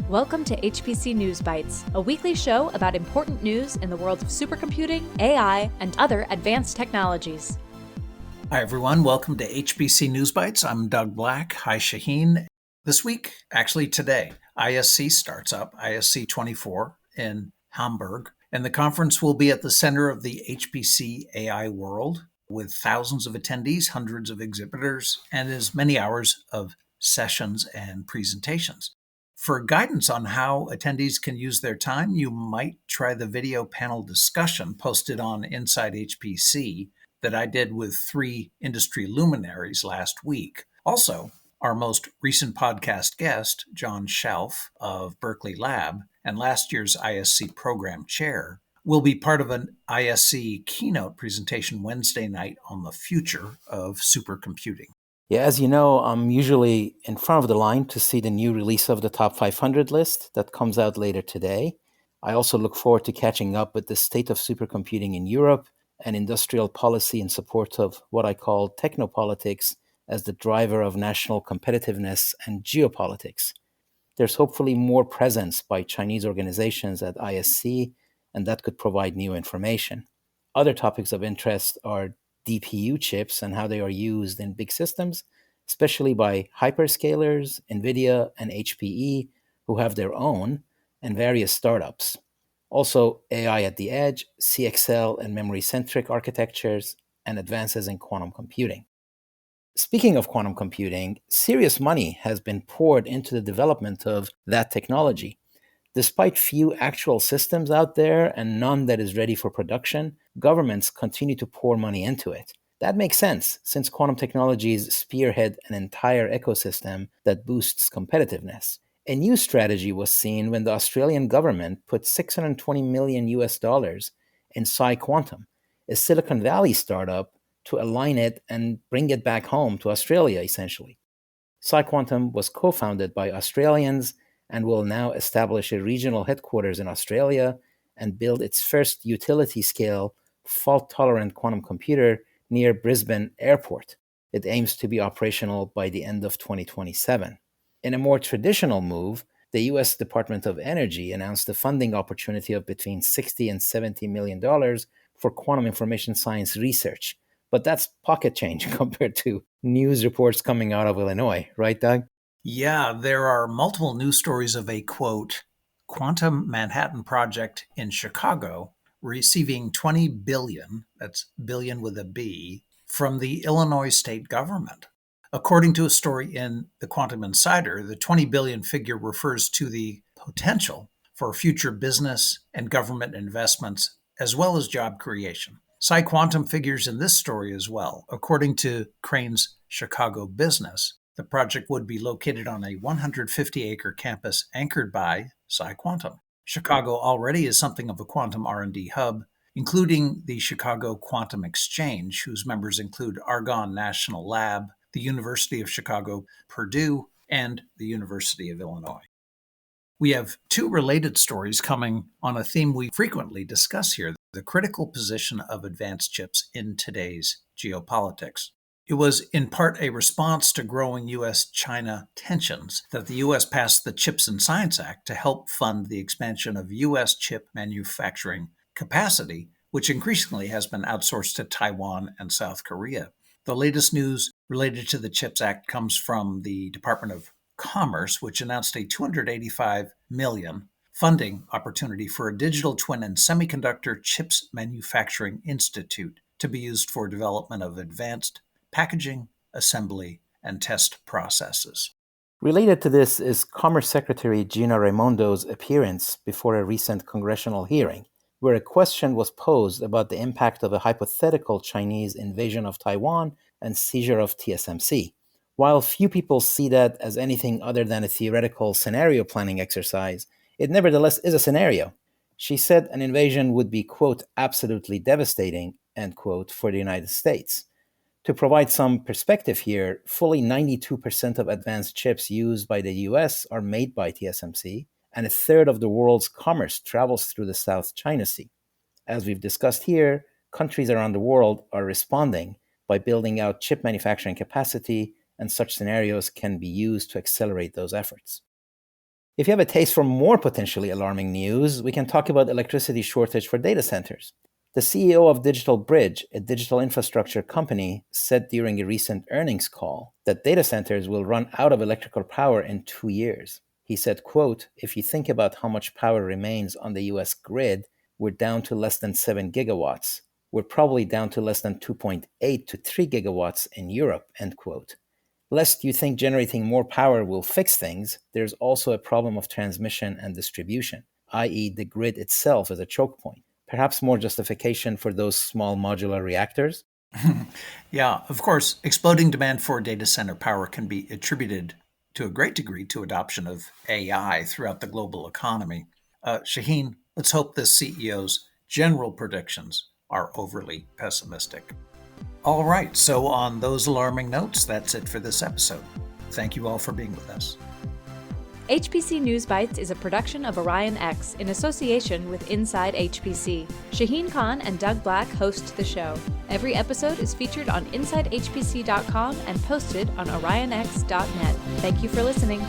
Welcome to HPC News Bytes, a weekly show about important news in the world of supercomputing, AI, and other advanced technologies. Hi, everyone. Welcome to HPC News Bytes. I'm Doug Black. Hi, Shaheen. This week, actually today, ISC starts up, ISC 24 in Hamburg, and the conference will be at the center of the HPC AI world with thousands of attendees, hundreds of exhibitors, and as many hours of sessions and presentations. For guidance on how attendees can use their time, you might try the video panel discussion posted on Inside HPC that I did with 3 industry luminaries last week. Also, our most recent podcast guest, John Shelf of Berkeley Lab and last year's ISC program chair, will be part of an ISC keynote presentation Wednesday night on the future of supercomputing. Yeah, as you know, I'm usually in front of the line to see the new release of the Top 500 list that comes out later today. I also look forward to catching up with the state of supercomputing in Europe and industrial policy in support of what I call technopolitics as the driver of national competitiveness and geopolitics. There's hopefully more presence by Chinese organizations at ISC, and that could provide new information. Other topics of interest are DPU chips and how they are used in big systems, especially by hyperscalers, NVIDIA, and HPE, who have their own, and various startups. Also, AI at the edge, CXL and memory-centric architectures, and advances in quantum computing. Speaking of quantum computing, serious money has been poured into the development of that technology. Despite few actual systems out there and none that is ready for production, governments continue to pour money into it. That makes sense, since quantum technologies spearhead an entire ecosystem that boosts competitiveness. A new strategy was seen when the Australian government put $620 million in PsiQuantum, a Silicon Valley startup, to align it and bring it back home to Australia, essentially. PsiQuantum was co-founded by Australians and will now establish a regional headquarters in Australia and build its first utility-scale, fault-tolerant quantum computer near Brisbane Airport. It aims to be operational by the end of 2027. In a more traditional move, the U.S. Department of Energy announced a funding opportunity of between $60 and $70 million for quantum information science research. But that's pocket change compared to news reports coming out of Illinois, right, Doug? Yeah, there are multiple news stories of a, quote, quantum Manhattan project in Chicago receiving $20 billion, that's billion with a B, from the Illinois state government. According to a story in the Quantum Insider, the $20 billion figure refers to the potential for future business and government investments as well as job creation. PsiQuantum figures in this story as well. According to Crane's Chicago Business, the project would be located on a 150-acre campus anchored by PsiQuantum. Chicago already is something of a quantum R&D hub, including the Chicago Quantum Exchange, whose members include Argonne National Lab, the University of Chicago, Purdue, and the University of Illinois. We have 2 related stories coming on a theme we frequently discuss here, the critical position of advanced chips in today's geopolitics. It was in part a response to growing U.S.-China tensions that the U.S. passed the CHIPS and Science Act to help fund the expansion of U.S. chip manufacturing capacity, which increasingly has been outsourced to Taiwan and South Korea. The latest news related to the CHIPS Act comes from the Department of Commerce, which announced a $285 million funding opportunity for a digital twin and semiconductor chips manufacturing institute to be used for development of advanced packaging, assembly, and test processes. Related to this is Commerce Secretary Gina Raimondo's appearance before a recent congressional hearing, where a question was posed about the impact of a hypothetical Chinese invasion of Taiwan and seizure of TSMC. While few people see that as anything other than a theoretical scenario planning exercise, it nevertheless is a scenario. She said an invasion would be, quote, absolutely devastating, end quote, for the United States. To provide some perspective here, fully 92% of advanced chips used by the US are made by TSMC, and a third of the world's commerce travels through the South China Sea. As we've discussed here, countries around the world are responding by building out chip manufacturing capacity, and such scenarios can be used to accelerate those efforts. If you have a taste for more potentially alarming news, we can talk about electricity shortage for data centers. The CEO of Digital Bridge, a digital infrastructure company, said during a recent earnings call that data centers will run out of electrical power in 2 years. He said, quote, "If you think about how much power remains on the US grid, we're down to less than 7 gigawatts. We're probably down to less than 2.8 to 3 gigawatts in Europe," end quote. Lest you think generating more power will fix things, there's also a problem of transmission and distribution, i.e. the grid itself is a choke point. Perhaps more justification for those small modular reactors? Yeah, of course, exploding demand for data center power can be attributed to a great degree to adoption of AI throughout the global economy. Shaheen, let's hope the CEO's general predictions are overly pessimistic. All right, so on those alarming notes, that's it for this episode. Thank you all for being with us. HPC News Bytes is a production of Orion X in association with Inside HPC. Shaheen Khan and Doug Black host the show. Every episode is featured on InsideHPC.com and posted on OrionX.net. Thank you for listening.